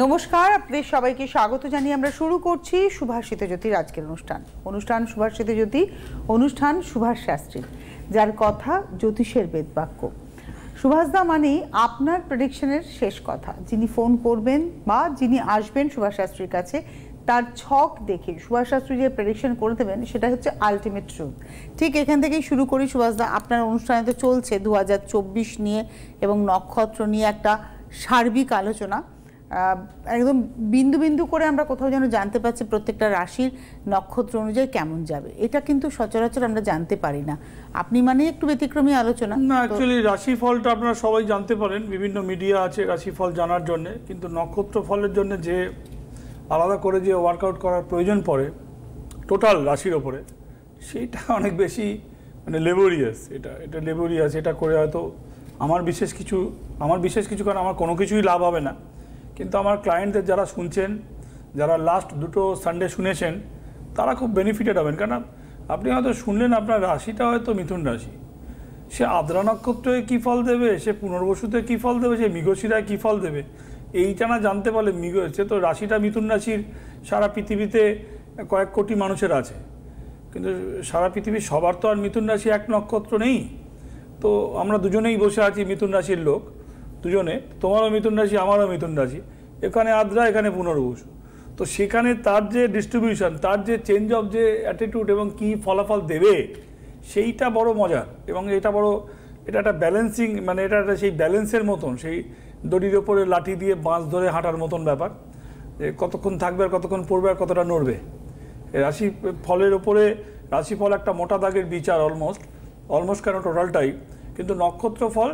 নমস্কার, আপনাদের সবাইকে স্বাগত জানিয়ে আমরা শুরু করছি সুভাষিত জ্যোতির আজকের অনুষ্ঠান সুভাষিত জ্যোতি, অনুষ্ঠান সুভাষ শাস্ত্রী, যার কথা জ্যোতিষের বেদবাক্য। সুভাষদা মানে আপনার প্রেডিকশনের শেষ কথা। যিনি ফোন করবেন বা যিনি আসবেন সুভাষ শাস্ত্রীর কাছে, তার ছক দেখে সুভাষ শাস্ত্রী যে প্রেডিকশন করে দেবেন সেটা হচ্ছে আলটিমেট ট্রুথ। ঠিক এখান থেকেই শুরু করি সুভাষদা। আপনার অনুষ্ঠানে তো চলছে 2024 নিয়ে এবং নক্ষত্র নিয়ে একটা সার্বিক আলোচনা। একদম বিন্দু বিন্দু করে আমরা কোথাও যেন জানতে পারছি প্রত্যেকটা রাশির নক্ষত্র অনুযায়ী কেমন যাবে। এটা কিন্তু সচরাচর আমরা জানতে পারি না। আপনি মানে একটু ব্যতিক্রমী আলোচনা না, অ্যাকচুয়ালি রাশিফলটা আপনারা সবাই জানতে পারেন, বিভিন্ন মিডিয়া আছে রাশিফল জানার জন্য, কিন্তু নক্ষত্র ফলের জন্য যে আলাদা করে যে ওয়ার্কআউট করার প্রয়োজন পড়ে টোটাল রাশির ওপরে, সেইটা অনেক বেশি মানে লেবোরিয়াস। এটা লেবোরিয়াস। এটা করে হয়তো আমার বিশেষ কিছু কারণ আমার কোনো কিছুই লাভ হবে না, কিন্তু আমার ক্লায়েন্টদের যারা শুনছেন, যারা লাস্ট দুটো সানডে শুনেছেন, তারা খুব বেনিফিটেড হবেন। কারণ আপনি হয়তো শুনলেন আপনার রাশিটা হয়তো মিথুন রাশি, সে আদ্রা নক্ষত্রে কী ফল দেবে, সে পুনর্বসুতে কী ফল দেবে, সে মৃগশিরায় কী ফল দেবে, এইটা না জানতে পারলে সে তো রাশিটা মিথুন রাশির সারা পৃথিবীতে কয়েক কোটি মানুষের আছে, কিন্তু সারা পৃথিবীর সবার তো আর মিথুন রাশি এক নক্ষত্র নেই। তো আমরা দুজনেই বসে আছি মিথুন রাশির লোক, দুজনে, তোমারও মিথুন রাশি আমারও মিথুন রাশি, এখানে আদ্রা এখানে পুনর্বসু। তো সেখানে তার যে ডিস্ট্রিবিউশন, তার যে চেঞ্জ অফ যে অ্যাটিটিউড এবং কী ফলাফল দেবে, সেইটা বড় মজার। এবং এটা একটা ব্যালেন্সিং, মানে এটা একটা সেই ব্যালেন্সের মতন, সেই দড়ির ওপরে লাঠি দিয়ে বাঁশ ধরে হাঁটার মতন ব্যাপার, যে কতক্ষণ থাকবে আর কতক্ষণ পড়বে আর কতটা নড়বে। রাশি ফলের ওপরে রাশিফল একটা মোটা দাগের বিচার, অলমোস্ট কেন টোটালটাই, কিন্তু নক্ষত্র ফল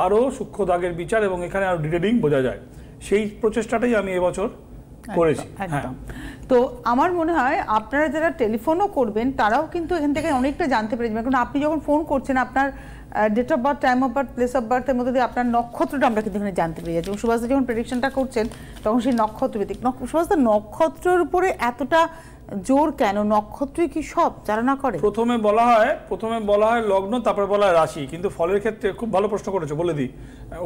আরও সূক্ষ্ম দাগের বিচার এবং এখানে আরও ডিটেলিং বোঝা যায়। সেই প্রচেষ্টাটাই আমি এবছর করেছি। একদম। তো আমার মনে হয় আপনারা যারা টেলিফোনও করবেন তারাও কিন্তু এখান থেকে অনেকটা জানতে পেরে যাবেন। কারণ আপনি যখন ফোন করছেন আপনার date of birth, time of birth, place of বার্থের মধ্যে দিয়ে আপনার নক্ষত্রটা আমরা কিন্তু এখানে জানতে পেরে যাচ্ছি। এবং সুভাষদা যখন প্রেডিকশনটা করছেন তখন সেই নক্ষত্র ভিত্তিক। সুভাষদা, নক্ষত্রের উপরে এতটা জোর কেন? নক্ষত্রই কি সব চালনা করে? প্রথমে বলা হয় লগ্ন, তারপরে বলা হয় রাশি, কিন্তু ফলের ক্ষেত্রে খুব ভালো প্রশ্ন করেছো, বলে দিই,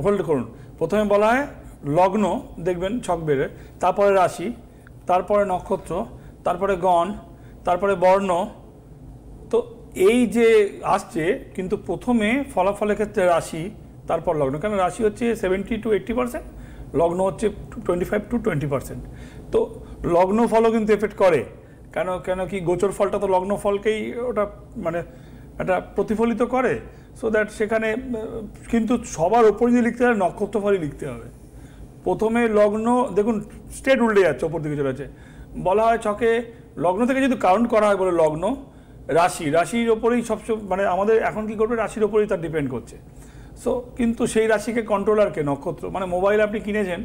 হোল্ড করুন। প্রথমে বলা হয় লগ্ন, দেখবেন ছক বেড়ে, তারপরে রাশি, তারপরে নক্ষত্র, তারপরে গণ, তারপরে বর্ণ। তো এই যে আসছে, কিন্তু প্রথমে ফলাফলের ক্ষেত্রে রাশি, তারপর লগ্ন। কেন রাশি হচ্ছে 70 to 80%, লগ্ন হচ্ছে 25 to 20%। তো লগ্ন ফলও কিন্তু এফেক্ট করে। কেন কি গোচর ফলটা তো লগ্ন ফলকেই ওটা মানে একটা প্রতিফলিত করে। সো দ্যাট সেখানে কিন্তু সবার ওপরে যে লিখতে হবে নক্ষত্র ফলই লিখতে হবে। প্রথমে লগ্ন, দেখুন স্টেট উল্টে যাচ্ছে, ওপর দিকে চলে যাচ্ছে। বলা হয় ছকে লগ্ন থেকে যদি কাউন্ট করা হয় বলে লগ্ন, রাশির ওপরেই সবসময়, মানে আমাদের এখন কি করবে, রাশির ওপরেই তার ডিপেন্ড করছে। সো কিন্তু সেই রাশিকে কন্ট্রোলারকে নক্ষত্র, মানে মোবাইল আপনি কিনেছেন,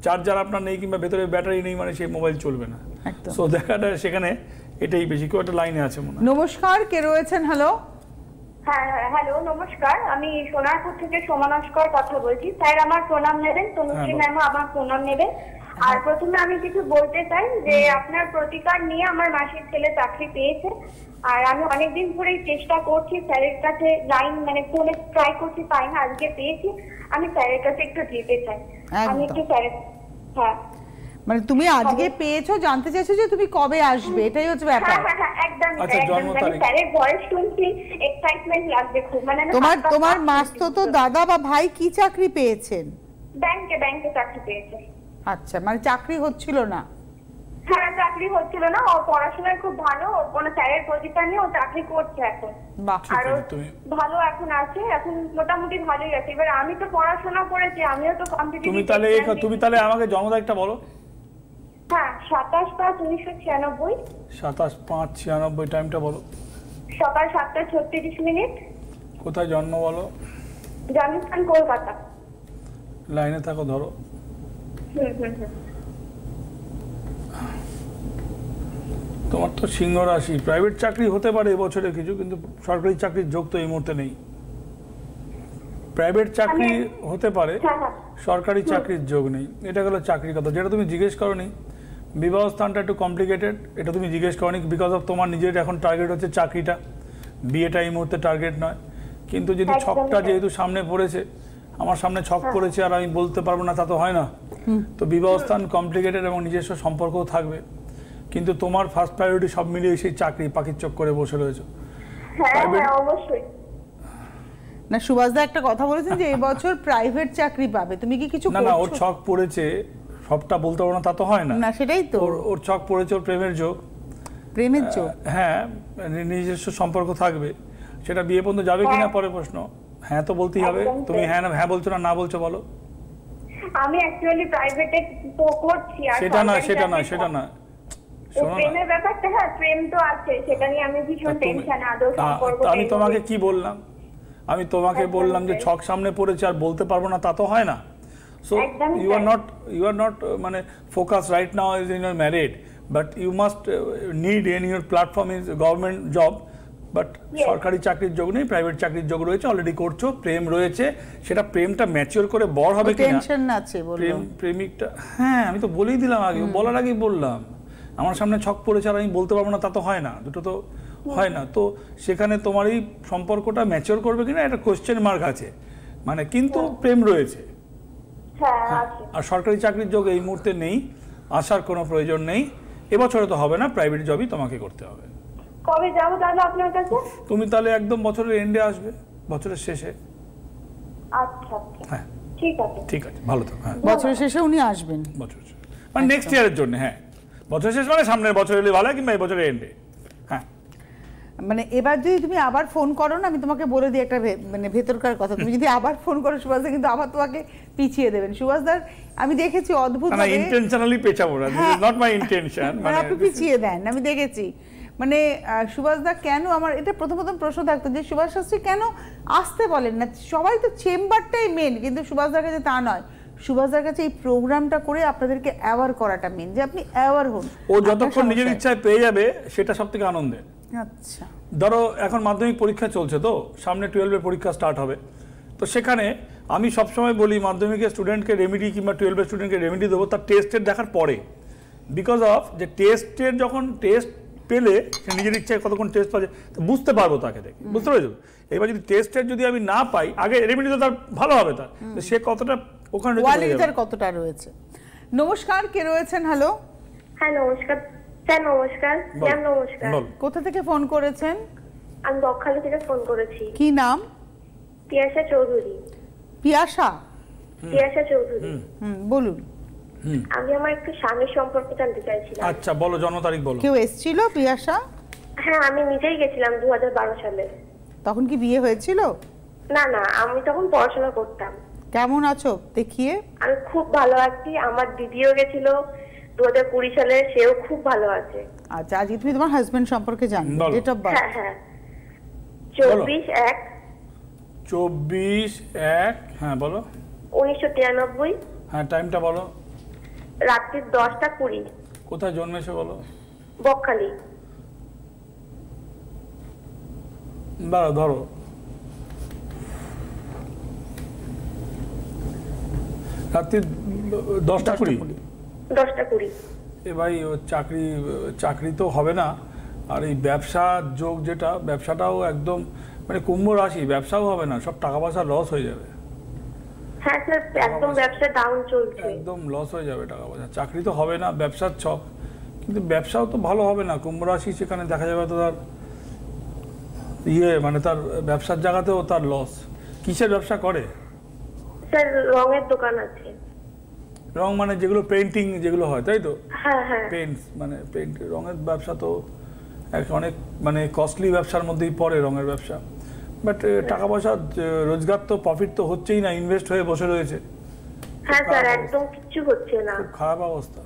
চার্জার আপনার নেই কিংবা ভেতরে ব্যাটারি নেই, মানে সেই মোবাইল চলবে না। সো দেখাটা সেখানে এটাই বেশি। কেউ একটা লাইনে আছে মনে হয়। নমস্কার, কে রয়েছেন? হ্যালো। হ্যাঁ হ্যালো, নমস্কার। আমি সোনারপুর থেকে সোমানস্কর কথা বলছি। স্যার আমার প্রণাম নেবেন, তনুশ্রী ম্যামও আমার প্রণাম নেবেন। আর প্রথমে আমি কিছু বলতে চাই যে আপনার প্রতিকার নিয়ে আমার মাসির ছেলে চাকরি পেয়েছে, আর আমি অনেকদিন ধরেই চেষ্টা করছি স্যারের কাছে, লাইন মানে ফোনে ট্রাই করছি, পাই না, আজকে পেয়েছি। আমি স্যারের কাছে একটু যেতে চাই। আমি একটু স্যারের, হ্যাঁ মানে তুমি আজকে পেয়েছো, জানতে চাইছো যে তুমি কবে আসবে, এটাই হচ্ছে ব্যাপার। হ্যাঁ একদম। মানে স্যারের ভয়েস শুনছি, এক্সাইটমেন্ট লাগবে খুব। মানে তোমার মাসতো দাদা বা ভাই কি চাকরি পেয়েছেন? ব্যাংকে চাকরি পেয়েছে। আচ্ছা, মানে চাকরি হচ্ছিল না? হ্যাঁ, চাকরি হচ্ছিল না। ও পড়াশোনায় খুব ভালো, কোনো স্যারের প্রতিষ্ঠান নিয়ে ও চাকরি করছে এখন। আর ভালো এখন আছে, এখন মোটামুটি ভালোই আছে। এবার আমি তো পড়াশোনা করেছি, আমিও তো কম্পিটিটিভ। তুমি তাহলে আমাকে জন্ম তারিখটা বলো। হ্যাঁ, 27/5/1996। 27/5/96, টাইমটা বলো। সকাল 7:36। কোথায় জন্ম বলো? জন্মস্থান কলকাতা। লাইনে থাকো, ধরো। তোমার তো সিংহ রাশি, প্রাইভেট চাকরি হতে পারে এবছরে কিছু, কিন্তু সরকারি চাকরির যোগ তো এই মুহূর্তে নেই। প্রাইভেট চাকরি হতে পারে, সরকারি চাকরির যোগ নেই। এটা গেল চাকরির কথা। যেটা তুমি জিজ্ঞেস করনি, বিবাহ স্থানটা একটু কমপ্লিকেটেড, এটা তুমি জিজ্ঞেস করনি বিকজ অফ তোমার নিজের এখন টার্গেট হচ্ছে চাকরিটা, বিয়েটা এই মুহূর্তে টার্গেট নয়। কিন্তু যদি ছকটা যেহেতু সামনে পড়েছে, আমার সামনে ছক পড়েছে আর আমি বলতে পারবো না তা তো হয় না। তো বিবাহস্থান কমপ্লিকেটেড এবং নিজস্ব সম্পর্কও থাকবে, কিন্তু তোমার ফার্স্ট প্রায়োরিটি সব মিলিয়ে সেই চাকরি, পাখির চোখ করে বসে রয়েছে। হ্যাঁ অবশ্যই। না সুভাষদা একটা কথা বলেছেন যে এবছর প্রাইভেট চাকরি পাবে, তুমি কি কিছু না না, ওর ছক পড়েছে, সবটা বলতে পারবো না তা তো হয় না। না সেটাই তো, ওর ছক পড়েছে, ওর প্রেমের যোগ। প্রেমের যোগ, হ্যাঁ, নিজস্ব সম্পর্ক থাকবে, সেটা বিয়ে পর্যন্ত যাবে কিনা পরে প্রশ্ন। হ্যাঁ তো বলতেই হবে। তুমি হ্যাঁ না হ্যাঁ বলছো না না বলছো বলো। আমি অ্যাকচুয়ালি প্রাইভেটে তো করছি, আর সেটা না সেটা না সেটা না, শোনো প্রেমের ব্যাপারটা, হ্যাঁ প্রেম তো আছে, সেটা নিয়ে আমি ভীষণ টেনশনে। আদৌ সম্পর্ক আমি তোমাকে কি বললাম, আমি তোমাকে বললাম যে ছক সামনে পড়েছে আর বলতে পারবো না তা তো হয় না। সো ইউ আর নট মানে focus right now is in your married, but you must need in your platform is government job. But সরকারি চাকরির যোগ নেই, প্রাইভেট চাকরির যোগ রয়েছে, অলরেডি করছো, প্রেম রয়েছে, সেটা প্রেমটা ম্যাচিওর করে বড় হবে কিনা টেনশন আছে বললাম। প্রেমিকটা, হ্যাঁ আমি তো বলেই দিলাম আগে, বলার আগেই বললাম আমার সামনে ছক পড়েছে আর আমি বলতে পারবো না তা তো হয় না, দুটো তো হয় না। তো সেখানে তোমার এই সম্পর্কটা ম্যাচিওর করবে কিনা একটা কোশ্চেন মার্ক আছে, মানে কিন্তু প্রেম রয়েছে। আর সরকারি চাকরির যোগ এই মুহূর্তে নেই, আসার কোনো প্রয়োজন নেই, এবছরে তো হবে না, প্রাইভেট জবই তোমাকে করতে হবে। কবে যাবো তাহলে আপনার কাছে? তুমি তাহলে একদম বছরের এন্ডে আসবে, বছরের শেষে। আচ্ছা হ্যাঁ ঠিক আছে, ঠিক আছে, ভালো থাকো। হ্যাঁ বছরের শেষে উনি আসবেন, বছরের শেষে মানে নেক্সট ইয়ারের জন্য। হ্যাঁ বছরের শেষ মানে সামনের বছর এলে ভালো, কিংবা এই বছরের এন্ডে। হ্যাঁ মানে এবার যদি তুমি আবার ফোন করো না, আমি তোমাকে বলে দিই একটা মানে ভেতরকার কথা, তুমি যদি আবার ফোন করো সুভাষদা কিন্তু আবার তোমাকে পিছিয়ে দেবেন। সুভাষদার আমি দেখেছি অদ্ভুত না ইন্টেনশনালি পেছাবো না, this is not my intention, মানে আপনি পিছিয়ে দেন, আমি দেখেছি। মানে সুভাষদা কেন, আমার এটা প্রথম প্রশ্ন থাকতো যে সুভাষ শাস্ত্রী কেন আসতে বলেন না, সবাই তো চেম্বারটাই মেন, কিন্তু সুভাষদার কাছে তা নয়। সুভাষদার কাছে এই প্রোগ্রামটা করে আপনাদেরকে অ্যাওয়ার করাটা মেন, যে আপনি অ্যাওয়ার হন। ও যতক্ষণ নিজের ইচ্ছায় পেয়ে যাবে সেটা সব থেকে আনন্দের। আচ্ছা ধরো এখন মাধ্যমিক পরীক্ষা চলছে, তো সামনে 12-এর পরীক্ষা স্টার্ট হবে, তো সেখানে আমি সবসময় বলি মাধ্যমিকের স্টুডেন্টকে রেমেডি কিংবা 12-এর স্টুডেন্টকে রেমেডি দেবো তার টেস্টের দেখার পরে, বিকজ অফ যে টেস্টের যখন টেস্ট পেলে সে নিজের ইচ্ছায় কতক্ষণ টেস্ট পাচ্ছে বুঝতে পারবো তাকে দেখে, বুঝতে পেরেছো? এবার যদি টেস্টের যদি আমি না পাই, আগে রেমেডি তো তার ভালো হবে, তার সে কতটা ওখানে কতটা রয়েছে। নমস্কার, কে রয়েছেন? হ্যালো। হ্যাঁ নমস্কার স্যার। নমস্কার ম্যাম। নমস্কার। কোথা থেকে ফোন করেছেন? আমি বকখালি থেকে ফোন করেছি। কি নাম? পিয়াসা চৌধুরী। পিয়াসা? পিয়াসা চৌধুরী। বলুন। আমি আমার একটু স্বামীর সম্পর্কে জানতে চাইছিলাম। আচ্ছা বলো, জন্ম তারিখ বলো। কেউ এসেছিল পিয়াসা? হ্যাঁ আমি নিজেই গেছিলাম 2012 সালে। তখন কি বিয়ে হয়েছিল? না না, আমি তখন পড়াশোনা করতাম। কেমন আছো দেখিয়ে? আমি খুব ভালো আছি, আমার দিদিও গেছিল 2020 সালে, সেও খুব ভালো আছে। আচ্ছা আজকে তুমি তোমার হাজবেন্ড সম্পর্কে জানবে, ডেট অফ বার্থ? হ্যাঁ হ্যাঁ 24/1। 24/1, হ্যাঁ বলো। 1993। হ্যাঁ টাইমটা বলো। রাত্রি 10টা 20। কোথায় জন্মেছে বলো? বকখালি। ধরো রাত্রি 10টা 20। 10টা 20। ভাই চাকরি তো হবে না, আর এই ব্যবসার যোগ যেটা, ব্যবসাটাও একদম মানে কুম্ভ রাশি, ব্যবসাও হবে না, সব টাকা পয়সা লস হয়ে যাবে। হ্যাঁ স্যার একদম ব্যবসা ডাউন চলছে, একদম লস হয়ে যাবে টাকা পয়সা। চাকরি তো হবে না, ব্যবসার ছক, কিন্তু ব্যবসাও তো ভালো হবে না। কুম্ভ রাশি সেখানে দেখা যাবে তো তার মানে তার ব্যবসার জায়গাতেও তার লস। কিসের ব্যবসা করে? স্যার রঙের দোকান আছে। রং মানে যেগুলো পেইন্টিং যেগুলো হয়, তাই তো? হ্যাঁ হ্যাঁ পেইন্টস মানে পেইন্ট, রঙের ব্যবসা তো অনেক মানে কস্টলি ব্যবসার মধ্যেই পড়ে রঙের ব্যবসা। বাট টাকা পয়সা রোজগার তো, প্রফিট তো হচ্ছেই না, ইনভেস্ট হয়ে বসে রয়েছে। হ্যাঁ স্যার একদম কিছু হচ্ছে না, খুব খারাপ অবস্থা।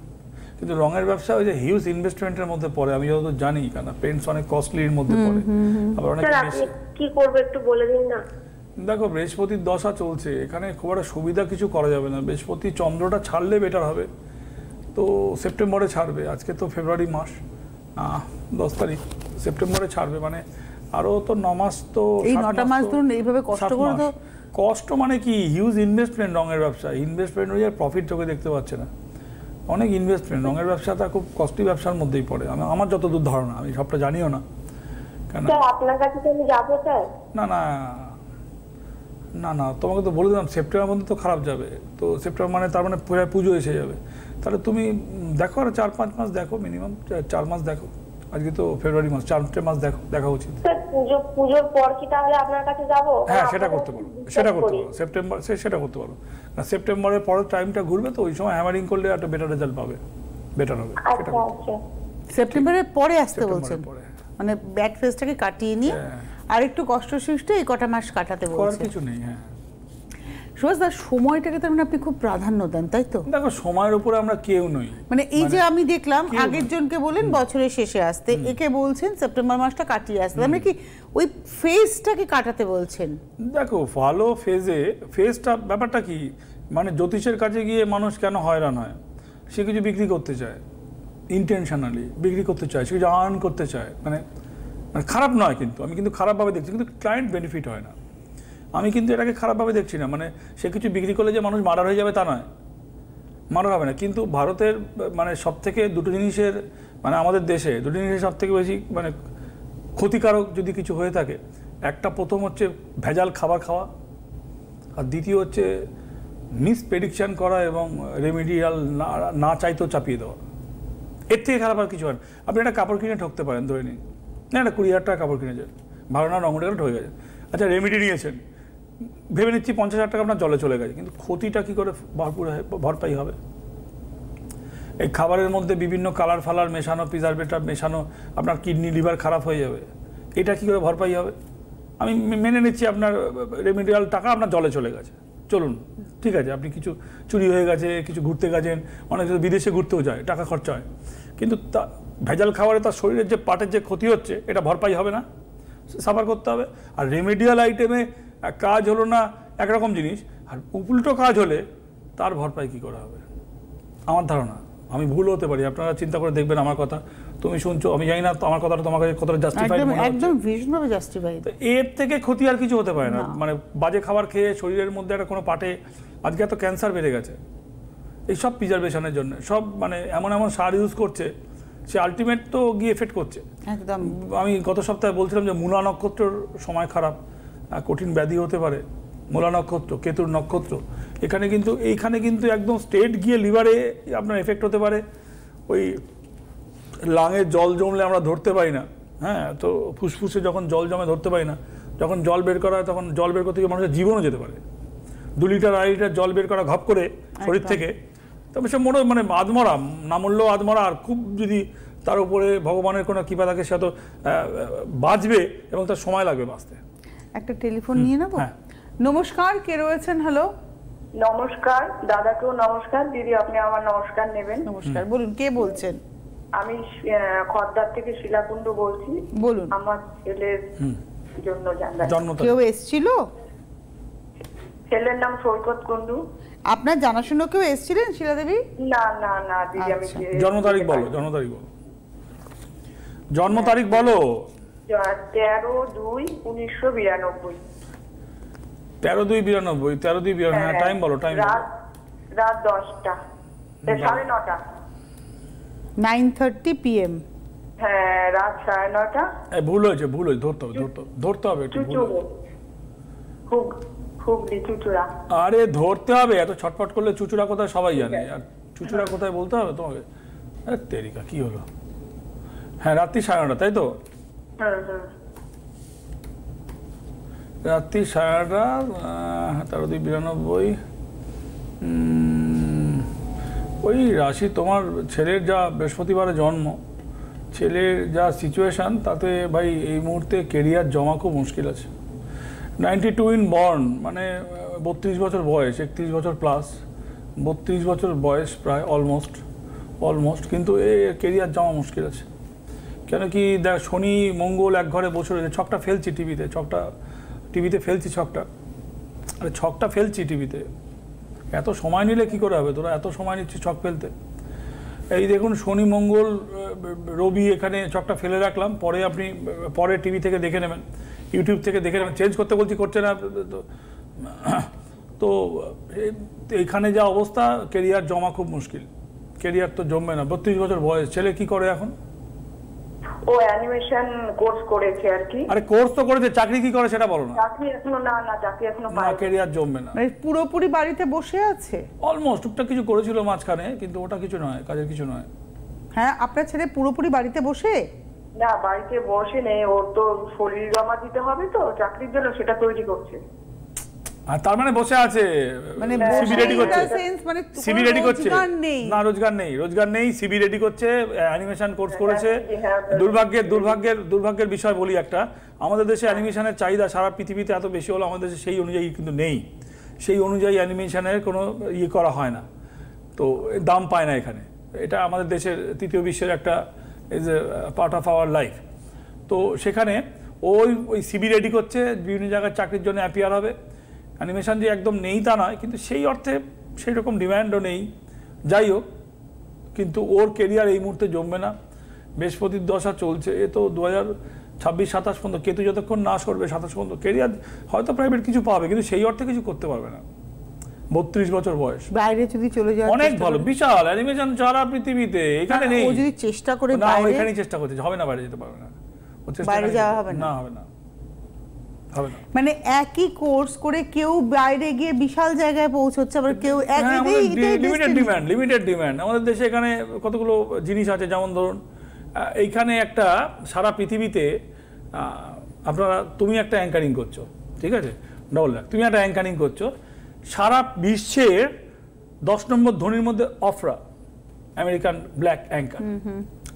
কিন্তু রঙের ব্যবসা ওই যে হিউজ ইনভেস্টমেন্টের মধ্যে পড়ে, আমি যতদূর জানি, কারণ পেইন্টস অনেক কস্টলির মধ্যে পড়ে। আবার অনেক কি করবো একটু বলে দিন না। দেখো বৃহস্পতির দশা চলছে, এখানে খুব একটা সুবিধা কিছু করা যাবে না। বৃহস্পতি চন্দ্রটা ছাড়লে বেটার হবে, তো সেপ্টেম্বরে ছাড়বে। আজকে তো ফেব্রুয়ারি মাস, 10 তারিখ, সেপ্টেম্বরে ছাড়বে, মানে আরও তো 9 মাস, তো এই 9টা মাস ধরুন এইভাবে কষ্ট করে তো। কষ্ট মানে কি, হিউজ ইনভেস্টমেন্ট রঙের ব্যবসা, ইনভেস্টমেন্ট হয়ে প্রফিট চোখে দেখতে পাচ্ছে না, অনেক ইনভেস্টমেন্ট। রঙের ব্যবসাটা খুব কস্টলি ব্যবসার মধ্যেই পড়ে, আমার যতদূর ধারণা, আমি সবটা জানিও না। আপনার কাছে আমি যাবো স্যার? না না, না না, তোমাকে তো বলে দিলাম সেপ্টেম্বর মধ্যে তো খারাপ যাবে। তো সেপ্টেম্বর মানে তার মানে পুজো এসে যাবে। তাহলে তুমি দেখো আর 4-5 মাস দেখো, মিনিমাম 4 মাস দেখো। আজকে তো ফেব্রুয়ারি মাস, 4 মাস দেখা উচিত। পুজোর পর কি তাহলে আপনার কাছে যাবো? হ্যাঁ, সেটা করতে পারো, সেপ্টেম্বর সেটা করতে পারো। না, সেপ্টেম্বরের পরের টাইমটা ঘুরবে তো ওই সময় হ্যামারিং করলে একটা বেটার রেজাল্ট পাবে, বেটার হবে। সেটা আচ্ছা। সেপ্টেম্বরের পরে আসতে বলছেন, পরে মানে ব্যাড ফেজটাকে কাটিয়ে নিয়ে আর একটু কষ্ট সৃষ্টি এই কটা মাস কাটাতে করার বলছেন। কিছু নেই। হ্যাঁ, সুভাষদা, সময়টাকে তার মানে আপনি খুব প্রাধান্য দেন, তাই তো? দেখো, সময়ের উপরে আমরা কেউ নই। মানে এই যে আমি দেখলাম আগের জনকে বলেন বছরের শেষে আসতে, একে বলছেন সেপ্টেম্বর মাসটা কাটিয়ে আসতে, মানে কি ওই ফেজটাকে কাটাতে বলছেন? দেখো, ভালো ফেজটা ব্যাপারটা কি, মানে জ্যোতিষের কাছে গিয়ে মানুষ কেন হয়রান হয়? সে কিছু বিক্রি করতে চায়, ইন্টেনশনালি বিক্রি করতে চায়, সে কিছু আর্ন করতে চায়। মানে খারাপ নয়, কিন্তু আমি কিন্তু খারাপভাবে দেখছি, কিন্তু ক্লায়েন্ট বেনিফিট হয় না। আমি কিন্তু এটাকে খারাপভাবে দেখছি না। মানে সে কিছু বিক্রি করলে যে মানুষ মার্ডার হয়ে যাবে তা নয়, মার্ডার হবে না। কিন্তু ভারতের মানে সব থেকে দুটো জিনিসের, মানে আমাদের দেশে দুটো জিনিসের সব থেকে বেশি মানে ক্ষতিকারক যদি কিছু হয়ে থাকে, একটা প্রথম হচ্ছে ভেজাল খাবার খাওয়া, আর দ্বিতীয় হচ্ছে মিস প্রেডিকশন করা এবং রেমিডিয়াল না চাইতেও চাপিয়ে দেওয়া। এর থেকে খারাপ আর কিছু হয় না। আপনি একটা কাপড় কিনে ঠকতে পারেন, ধরে নিন না, একটা 20,000 টাকা কাপড় কিনেছেন, ভালো না রঙটা ঠকে গেছে। আচ্ছা, রেমিডি নিয়েছেন, ভেবে নিচ্ছি 50,000 টাকা আপনার জলে চলে গেছে, কিন্তু ক্ষতিটা কী করে ভরপাই হবে? এই খাবারের মধ্যে বিভিন্ন কালার ফালার মেশানো, প্রিজারভেটিভ মেশানো, আপনার কিডনি লিভার খারাপ হয়ে যাবে, এটা কী করে ভরপাই হবে? আমি মেনে নিচ্ছি আপনার রেমিডিয়াল টাকা আপনার জলে চলে গেছে, চলুন ঠিক আছে, আপনি কিছু চুরি হয়ে গেছে, কিছু ঘুরতে গেছেন, অনেক বিদেশে ঘুরতেও যায়, টাকা খরচা হয়, কিন্তু তা ভেজাল খাবারে তার শরীরের যে পার্টের যে ক্ষতি হচ্ছে এটা ভরপাই হবে না, সাফার করতে হবে। আর রেমিডিয়াল আইটেমে কাজ হলো না একরকম জিনিস, আর উল্টো কাজ হলে তার ভরপাই কী করে হবে? আমার ধারণা, আমি ভুল হতে পারি, আপনারা চিন্তা করে দেখবেন আমার কথা। তুমি শুনছো, আমি জানি না আমার কথাটা তোমার কাছে কতটা জাস্টিফাইড মনে হচ্ছে। একদম ভীষণভাবে জাস্টিফাইড। এর থেকে ক্ষতি আর কিছু হতে পারে না। মানে বাজে খাবার খেয়ে শরীরের মধ্যে একটা কোনো পার্টে, আজকে এত ক্যান্সার বেড়ে গেছে এই সব প্রিজারভেশনের জন্য, সব মানে এমন এমন সার ইউজ করছে, সে আলটিমেট তো গিয়ে এফেক্ট করছে একদম। আমি গত সপ্তাহে বলছিলাম যে মূলা নক্ষত্রের সময় খারাপ, কঠিন ব্যাধি হতে পারে। মূলা নক্ষত্র, কেতুর নক্ষত্র, এইখানে কিন্তু একদম স্ট্রেট গিয়ে লিভারে আপনার এফেক্ট হতে পারে। ওই লাঙে জল জমলে আমরা ধরতে পারি না, হ্যাঁ, তো ফুসফুসে যখন জল জমে ধরতে পারি না, যখন জল বের করা হয় তখন জল বের করতে গিয়ে মানুষের জীবনও যেতে পারে। 2 লিটার 2.5 লিটার জল বের করা ঘপ করে শরীর থেকে, তবে সে মানে আধমরা, না মরলেও আধমরা। আর খুব যদি তার উপরে ভগবানের কোনো কৃপা থাকে, সে তো বাঁচবে এবং তার সময় লাগবে বাঁচতে। একটা টেলিফোন নিয়ে নেব। নমস্কার, কে রয়েছেন? হ্যালো। নমস্কার দাদাকেও নমস্কার, দিদি আপনি আমার নমস্কার নেবেন। নমস্কার, বলুন কে বলছেন? আমি খদ্দার থেকে শিলাকুণ্ড বলছি। বলুন। আমার ছেলের জন্য জানতে। কেউ এসেছিল? ছেলের নাম সৈকত কুণ্ডু। আপনার জানাশোনা কেউ এসেছিলেন শিলা দেবী? না না না দিদি, আমি জন্ম তারিখ বলো, জন্ম তারিখ বলো, জন্ম তারিখ বলো। 13/2/1992। 13/2/92, 13/2/92। হ্যাঁ, টাইম বলো, টাইম। রাত 10টা, 9:30। 9:30 PM। হ্যাঁ, রাত 9:30। ভুল হয়েছে, ধরতে হবে একটু। হুগলি চুচুড়া। আরে ধরতে হবে, এত ছটফট করলে চুচুড়া কোথায় সবাই জানে, আর চুচুড়া কোথায় বলতে হবে তোমাকে? তেরিকা কি হলো? হ্যাঁ, রাত্রি 9:30, তাই তো? রাত্রি 9:30, 13/2/92। ওই রাশি, তোমার ছেলের যা বৃহস্পতিবারে জন্ম, ছেলের যা সিচুয়েশান, তাতে ভাই এই মুহূর্তে কেরিয়ার জমা খুব মুশকিল আছে। 92 ইন বর্ন, মানে 32 বছর বয়স, 31 বছর প্লাস, 32 বছর বয়স প্রায়, অলমোস্ট, কিন্তু কেরিয়ার জমা মুশকিল আছে। কেন কি দেখ, শনি মঙ্গল এক ঘরে বসে রয়েছে। ছকটা ফেলছি টিভিতে ফেলছি ছকটা, আরে ছকটা ফেলছি টিভিতে। এত সময় নিলে কি করে হবে? তোরা এত সময় নিচ্ছিস ছক ফেলতে। এই দেখুন, শনি মঙ্গল রবি, এখানে ছকটা ফেলে রাখলাম, পরে টিভি থেকে দেখে নেবেন, ইউটিউব থেকে দেখে নেবেন। চেঞ্জ করতে বলছি, করছে না তো এইখানে যা অবস্থা, কেরিয়ার জমা খুব মুশকিল। কেরিয়ার তো জমবে না, 32 বছর বয়স, ছেলে কি করে এখন? ও অ্যানিমেশন কোর্স করেছে আর কি। আরে কোর্স তো করেছে, চাকরি কি করে সেটা বলো না। চাকরি এখনো না চাকরি এখনো না, ক্যারিয়ার জমবে না। মানে পুরোপুরি বাড়িতে বসে আছে? অলমোস্ট টুকটাক কিছু করেছিল মাঝখানে, কিন্তু ওটা কিছু নয়, কাজের কিছু নয়। হ্যাঁ, আপনার ছেলে পুরোপুরি বাড়িতে বসে? না, বাড়িতে বসে নেই, ওর তো শরীর জমা দিতে হবে তো চাকরির জন্য, সেটা তৈরি করছে। আর তার মানে বসে আছে, মানে সিবি রেডি করছে, মানে সিবি রেডি করছে না, রোজগার নেই, সিবি রেডি করছে, অ্যানিমেশন কোর্স করেছে। দুর্ভাগ্যের বিষয় বলি একটা, আমাদের দেশে অ্যানিমেশনের চাহিদা সারা পৃথিবীতে এত বেশি হলো, আমাদের দেশে সেই অনুযায়ী কিন্তু নেই, সেই অনুযায়ী অ্যানিমেশনের কোনো ইয়ে করা হয় না, তো দাম পায় না এখানে। এটা আমাদের দেশের তৃতীয় বিশ্বের একটা is a part of our life. তো সেখানে ওই সিবি রেডি করছে, বিভিন্ন জায়গায় চাকরির জন্য অ্যাপিয়ার হবে। অ্যানিমেশন যে একদম নেই তা নয়, কিন্তু সেই অর্থে সেই রকম ডিম্যান্ডও নেই। যাই হোক, কিন্তু ওর কেরিয়ার এই মুহূর্তে জমবে না। বৃহস্পতির দশা চলছে, এ তো 2026-27 পর্যন্ত, কেতু যতক্ষণ না সরবে 27 পর্যন্ত কেরিয়ার হয়তো প্রাইভেট কিছু পাবে, কিন্তু সেই অর্থে কিছু করতে পারবে না। 32 বছর বয়স, বাইরে যদি চলে যায় অনেক ভালো, বিশাল অ্যানিমেশন সারা পৃথিবীতে, এখানে নেই। ও যদি চেষ্টা করে না, বাইরে, এখানেই চেষ্টা করতে হবে না, বাইরে যেতে পারবে না, বাইরে যাওয়া হবে না, হবে না। মানে একই কোর্স করে কেউ বাইরে গিয়ে বিশাল জায়গায় পৌঁছচ্ছে, আবার কেউ লিমিটেড ডিমান্ড। আমাদের দেশে এখানে কতগুলো জিনিস আছে, যেমন ধরুন এইখানে একটা সারা পৃথিবীতে তুমি একটা অ্যাঙ্কারিং করছো, ঠিক আছে, তুমি একটা অ্যাঙ্কারিং করছো, সারা বিশ্বের 10 নম্বর ধনীর মধ্যে অফরা, আমেরিকান ব্ল্যাক অ্যাঙ্কার,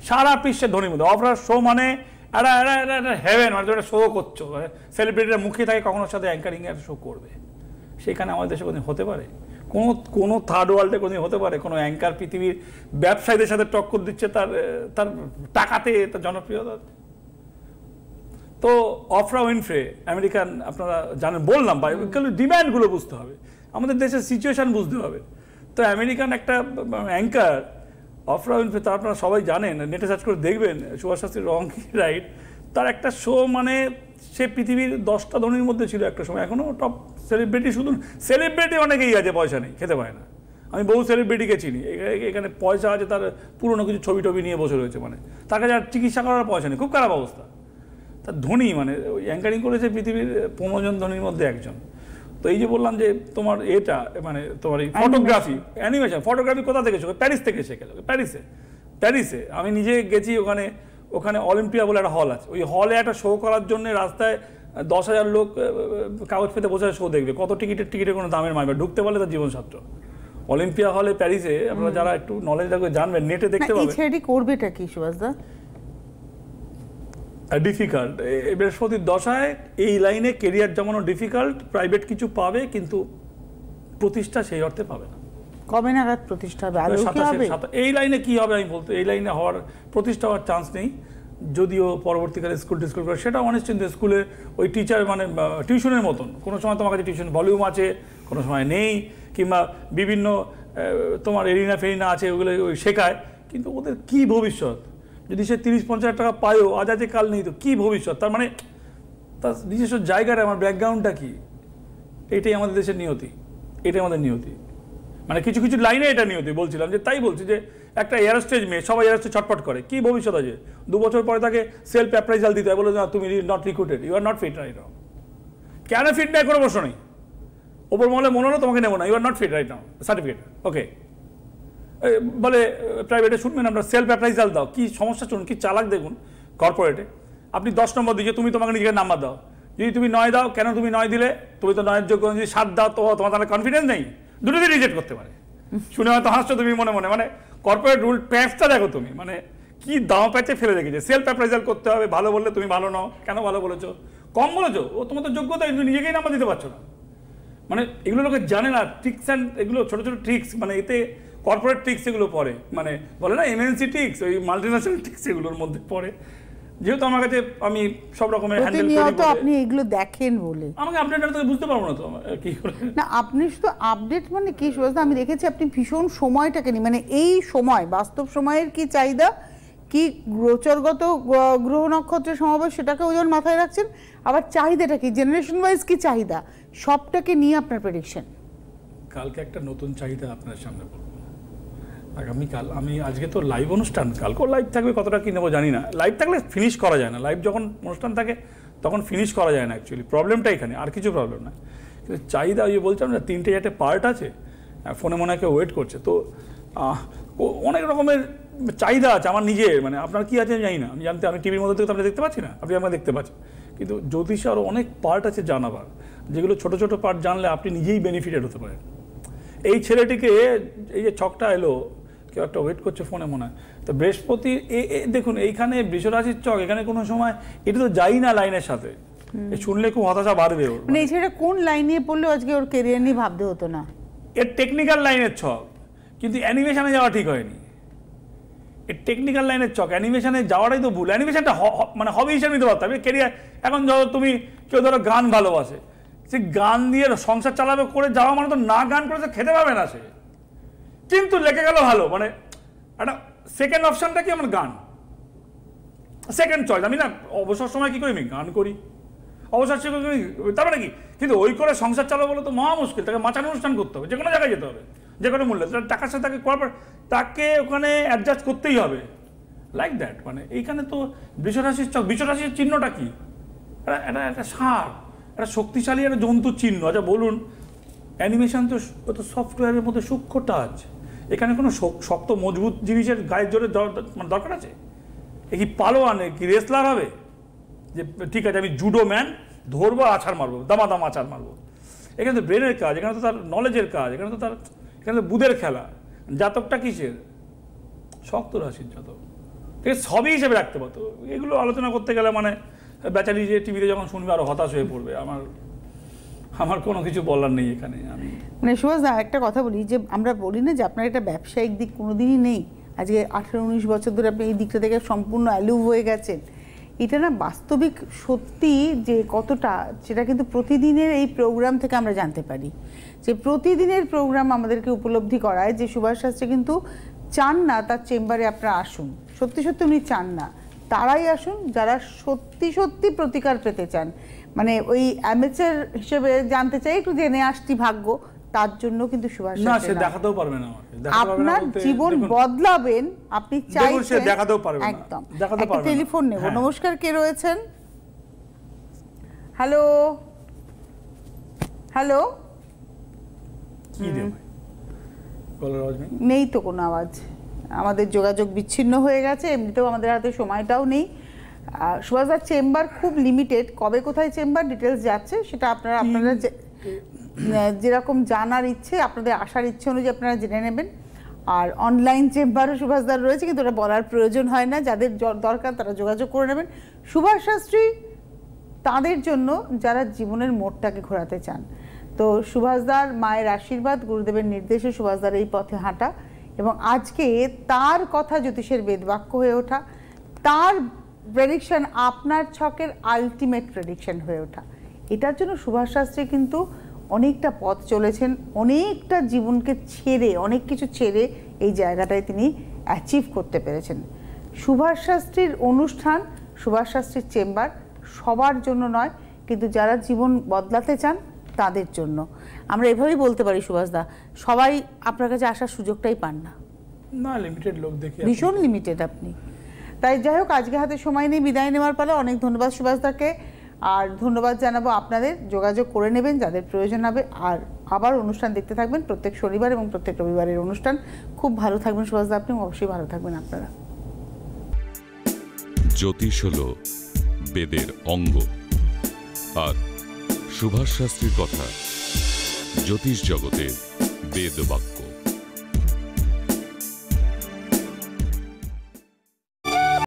সারা বিশ্বের ধনীর মধ্যে অফরা শো, মানে হেভেন, মানে একটা শো করছো, সেলিব্রিটিরা মুখে থাকে কখনো সাথে অ্যাঙ্কারিং এর শো করবে। সেখানে আমাদের দেশে কোনোদিন হতে পারে? কোনো থার্ড ওয়ার্ল্ডে কোনোদিন হতে পারে কোনো অ্যাঙ্কার পৃথিবীর ব্যবসায়ীদের সাথে টক্কর দিচ্ছে তার টাকাতে, তার জনপ্রিয়তা? তো অফরা উইনফ্রে আমেরিকান, আপনারা জানেন, বললাম ভাই, ডিম্যান্ডগুলো বুঝতে হবে, আমাদের দেশের সিচুয়েশন বুঝতে হবে। তো আমেরিকান একটা অ্যাঙ্কার অফরা উইনফ্রে, তা আপনারা সবাই জানেন, নেটে সার্চ করে দেখবেন, সুভাষ শাস্ত্রী রং রাইট, তার একটা শো, মানে সে পৃথিবীর 10টা ধনীর মধ্যে ছিল একটা সময়, এখনও টপ সেলিব্রিটি। শুধু সেলিব্রিটি অনেকেই আছে, পয়সা নেই, খেতে পায় না। আমি বহু সেলিব্রিটিকে চিনি, এখানে পয়সা আছে, তার পুরনো কিছু ছবি টবি নিয়ে বসে রয়েছে, মানে তার কাছে আর চিকিৎসা করার পয়সা নেই, খুব খারাপ অবস্থা। তার ধনী, মানে ওই অ্যাঙ্কারিং করেছে পৃথিবীর 15 জন ধনীর মধ্যে একজন। তো এই যে বললাম যে তোমার এটা, মানে তোমার এই ফটোগ্রাফি, অ্যানিমেশন ফটোগ্রাফি কোথা থেকে শেখো? প্যারিস থেকে শেখে, প্যারিসে আমি নিজে গেছি, ওখানে অলিম্পিয়া বলে একটা হল আছে, ওই হলে একটা শো করার জন্য রাস্তায় 10,000 লোক কাগজ পেতে বসে শো দেখবে, কত টিকিটের কোনো দামের মাইবে, ঢুকতে পারলে তার জীবনছাত্র। অলিম্পিয়া হলে প্যারিসে, আপনারা যারা একটু নলেজ রাখবে জানবেন, নেটে দেখতে পাবেন। ছেলেটি করবেটা কি সুভাষদা? ডিফিকাল্ট, বৃহস্পতির দশায় এই লাইনে কেরিয়ার জমানো ডিফিকাল্ট। প্রাইভেট কিছু পাবে, কিন্তু প্রতিষ্ঠা সেই অর্থে পাবে না। কবে নাগাদ প্রতিষ্ঠা হবে? এই লাইনে কি হবে আমি বলতে, এই লাইনে হওয়ার, প্রতিষ্ঠা হওয়ার চান্স নেই। যদিও পরবর্তীকালে স্কুল করে, সেটা অনিশ্চিন্ত। স্কুলে ওই টিচার, মানে টিউশনের মতন, কোনো সময় তোমার কাছে টিউশন ভলিউম আছে, কোনো সময় নেই, কিংবা বিভিন্ন তোমার এরিনা ফেরিনা আছে, ওগুলো শেখায়, কিন্তু ওদের কি ভবিষ্যৎ? যদি সে 30-50 টাকা পায়ও, আজ আছে কাল নেই, তো কী ভবিষ্যৎ? তার মানে তার নিজস্ব জায়গাটা, আমার ব্যাকগ্রাউন্ডটা কি? এটাই আমাদের দেশের নিয়তি, এটাই আমাদের নিয়তি। মানে কিছু কিছু লাইনে এটা নিয়তি বলছিলাম, যে তাই বলছি যে একটা এয়ারস্টেজ মেয়ে, সবাই এয়ারস্টেজ ছটফট করে, কি ভবিষ্যৎ আছে? 2 বছর পরে তাকে সেলফ অ্যাপ্রাইজাল দিতে হয়, বলে না তুমি not recruited, you are not fit right now. কেন ফিট নাই কোনো প্রশ্ন নেই, ওপর মহলে মনে হলো তোমাকে নেবো না, you are not fit right now, certificate okay. বলে প্রাইভেটে শুনবেন আপনার সেলফ অ্যাপ্রাইজাল দাও, কি সমস্যা শুনুন, কি চালাক দেখুন। কর্পোরেটে আপনি 10 নম্বর দিয়েছে, তুমি তোমাকে নিজেকে নাম্বার দাও, যদি তুমি 9 দাও, কেন তুমি 9 দিলে? তুমি তো 9-এর যোগ্য, যদি 7 দাও তো তোমার তাহলে কনফিডেন্স নেই, দুটোতে রিজেক্ট করতে পারে। শুনে হয়তো হাসছো তুমি মনে মনে, মানে কর্পোরেট রুল প্যাচটা দেখো তুমি, মানে কি দাও প্যাচে ফেলে রেখেছে। সেলফ অ্যাপ্রাইজাল করতে হবে, ভালো বললে তুমি ভালো নাও, কেন ভালো বলেছো, কম বলেছো, ও তোমার তো যোগ্যতা, কিন্তু নিজেকেই নাম্বার দিতে পারছো না। মানে এগুলো লোকে জানে না, ট্রিক্স অ্যান্ড এগুলো ছোটো ছোটো ট্রিক্স, মানে এতে কর্পোরেট ট্রিক্স এগুলো পড়ে, মানে বলে না এমএনসি ট্রিক্স, ওই মাল্টিন্যাশনাল ট্রিক্স এগুলোর মধ্যে পড়ে। যেহেতু আমার কাছে আমি সব রকমের হ্যান্ডেল করি, তো আপনি এগুলো দেখেন বলে আমাকে আপডেট তো বুঝতে পারবো না তো কি করে না। আপনি শুধু আপডেট মানে কি সুভাষদা, আমি দেখেছি আপনি ভীষণ সময়টাকে নিয়ে, মানে এই সময় বাস্তব সময়ের কি চাহিদা, কি গোচরগত গ্রহ নক্ষত্রের সমাবেশ, সেটাকে ওজন মাথায় রাখছেন, আবার চাহিদাটা কি, জেনারেশন ওয়াইজ কি চাহিদা, সবটাকে নিয়ে আপনার প্রেডিকশন। কালকে একটা নতুন চাহিদা আপনার সামনে বলবো। আগামীকাল আমি আজকে তো লাইভ অনুষ্ঠান, কালকেও লাইভ থাকবে, কতটা কী নেবো জানি না। লাইভ থাকলে ফিনিশ করা যায় না, লাইভ যখন অনুষ্ঠান থাকে তখন ফিনিশ করা যায় না অ্যাকচুয়ালি, প্রবলেমটা এখানে, আর কিছু প্রবলেম না। কিন্তু চাহিদা ওই যে বলছিলাম না 3-4টে পার্ট আছে, ফোনে মনে হয় কেউ ওয়েট করছে, তো অনেক রকমের চাহিদা আছে আমার নিজের, মানে আপনার কী আছে জানি না, আমি টিভির মধ্যে থেকে তো আপনি দেখতে পাচ্ছি না, আপনি আমাকে দেখতে পাচ্ছেন, কিন্তু জ্যোতিষে আরও অনেক পার্ট আছে জানাবার, যেগুলো ছোটো ছোটো পার্ট জানলে আপনি নিজেই বেনিফিটেড হতে পারেন। এই ছেলেটিকে এই যে ছকটা এলো, কেউ একটা ওয়েট করছে ফোনে মনে হয়, তো বৃহস্পতি দেখুন এইখানে বৃষরাশির চক, এখানে কোনো সময় এটা তো যাই না লাইনের সাথে, শুনলে খুব হতাশা বাড়বে ওর। মানে এই ছেলেটা কোন লাইন নিয়ে পড়লে আজকে ওর কেরিয়ার নিয়ে ভাবতে হতো না? এর টেকনিক্যাল লাইনের ছক, কিন্তু অ্যানিমেশনে যাওয়া ঠিক হয়নি। এর টেকনিক্যাল লাইনের ছক, অ্যানিমেশনে যাওয়াটাই তো ভুল। অ্যানিমেশনটা মানে হবি হিসেবে নিতে পারতাম কেরিয়ার। এখন ধরো তুমি কেউ ধরো গান ভালোবাসে, সে গান দিয়ে সংসার চালাবে করে যাওয়া মানে তো না গান করে খেতে পাবে না সে, কিন্তু লেগে গেল ভালো, মানে একটা সেকেন্ড অপশনটা কি আমার গান, সেকেন্ড চয়েস। আমি না অবসর সময় কি করি, আমি গান করি, অবসর সময় করি, তারপরে কি, কিন্তু ওই করে সংসার চালাবো বলে তো মহা মুশকিল, তাকে মাচার অনুষ্ঠান করতে হবে, যে কোনো জায়গায় যেতে হবে, যে কোনো মূল্যে টাকার সাথে তাকে করার পর তাকে ওখানে অ্যাডজাস্ট করতেই হবে, লাইক দ্যাট। মানে এইখানে তো বৃষরাশির চক, বৃষরাশির চিহ্নটা কি, এটা একটা সার, একটা শক্তিশালী একটা জন্তুর চিহ্ন। আচ্ছা বলুন, অ্যানিমেশন তো সফটওয়্যারের মধ্যে সূক্ষ্ম টাচ, এখানে কোনো শক্ত মজবুত জিনিসের গায়ের জোরে মানে দরকার আছে? এ কি পালোয়ান, কি রেসলার হবে যে ঠিক আছে আমি জুডো ম্যান, ধরবো আছাড় মারবো, দামাদাম আছাড় মারবো? এখানে তো ব্রেনের কাজ, এখানে তো তার নলেজের কাজ, এখানে তো বুধের খেলা। জাতকটা কিসের? শক্ত রাশির জাতক, ঠিক আছে, সবই হিসেবে রাখতে পারতো। এগুলো আলোচনা করতে গেলে মানে বেচারি যে টিভিতে যখন শুনবে আরো হতাশ হয়ে পড়বে। আমার কোনো কিছু বলার নেই এখানে। আমি মানে সুভাষ দা একটা কথা বলি, যে আমরা বলি না যে আপনার একটা ব্যবসায়িক দিক কোনোদিনই নেই, আজকে 18-19 বছর ধরে আপনি এই দিকটা থেকে সম্পূর্ণ অ্যালুভ হয়ে গেছেন, এটা না বাস্তবিক সত্যি যে কতটা, সেটা কিন্তু প্রতিদিনের এই প্রোগ্রাম থেকে আমরা জানতে পারি। যে প্রতিদিনের প্রোগ্রাম আমাদেরকে উপলব্ধি করায় যে সুভাষ শাস্ত্রী কিন্তু চান না তার চেম্বারে আপনারা আসুন, সত্যি সত্যি উনি চান না, তারাই আসুন যারা সত্যি সত্যি প্রতিকার পেতে চান। মানে ওই অ্যামেচার হিসেবে জানতে চাই, একটু জেনে আসছি ভাগ্য, তার জন্য কিন্তু সুভাষ না, সে দেখাতেও পারবে না আমাকে, আপনার জীবন বদলাবেন আপনি চাইছেন, সে দেখাতেও পারবে না, একদম। দেখাতে পারবে না। টেলিফোন নেব। নমস্কার, কে রয়েছেন? হ্যালো হ্যালো, কি রে ভাই, গলার আওয়াজ নেই? নেই তো কোনো আওয়াজ, আমাদের যোগাযোগ বিচ্ছিন্ন হয়ে গেছে, এমনিতেও আমাদের হাতে সময়টাও নেই। সুভাষদার চেম্বার খুব লিমিটেড, কবে কোথায় চেম্বার ডিটেলস যাচ্ছে সেটা আপনারা যেরকম জানার ইচ্ছে, আপনাদের আসার ইচ্ছে অনুযায়ী আপনারা জেনে নেবেন। আর অনলাইন চেম্বারও সুভাষদার রয়েছে, কিন্তু ওটা বলার প্রয়োজন হয় না, যাদের দরকার তারা যোগাযোগ করে নেবেন। সুভাষ শাস্ত্রী তাদের জন্য যারা জীবনের মোড়টাকে ঘোরাতে চান। তো সুভাষদার মায়ের আশীর্বাদ, গুরুদেবের নির্দেশে সুভাষদার এই পথে হাঁটা, এবং আজকে তার কথা জ্যোতিষের বেদবাক্য হয়ে ওঠা, তার প্রেডিকশন আপনার ছকের আলটিমেট প্রেডিকশন হয়ে ওঠা, এটার জন্য সুভাষ শাস্ত্রী কিন্তু অনেকটা পথ চলেছেন, অনেকটা জীবনকে ছেড়ে, অনেক কিছু ছেড়ে এই জায়গাটায় তিনি অ্যাচিভ করতে পেরেছেন। সুভাষ শাস্ত্রীর অনুষ্ঠান, সুভাষ শাস্ত্রীর চেম্বার সবার জন্য নয়, কিন্তু যারা জীবন বদলাতে চান তাদের জন্য। আমরা এভাবেই বলতে পারি সুভাষদা, সবাই আপনার কাছে আসার সুযোগটাই পান না, না লিমিটেড লোক দেখি, ভীষণ লিমিটেড আপনি। তাই যাই হোক, আজকে হাতে সময় নেই, বিদায় নেওয়ার পালা। অনেক ধন্যবাদ সুভাষদাকে, আর ধন্যবাদ জানাবো আপনাদের, যোগাযোগ করে নেবেন যাদের প্রয়োজন হবে। আর আবার অনুষ্ঠান দেখতে থাকবেন প্রত্যেক শনিবার এবং প্রত্যেক রবিবারের অনুষ্ঠান। খুব ভালো থাকবেন সুভাষদা, আপনি অবশ্যই ভালো থাকবেন আপনারা। জ্যোতিষ হলো বেদের অঙ্গ, আর সুভাষ শাস্ত্রীর কথা জ্যোতিষ জগতের বেদবাক্য।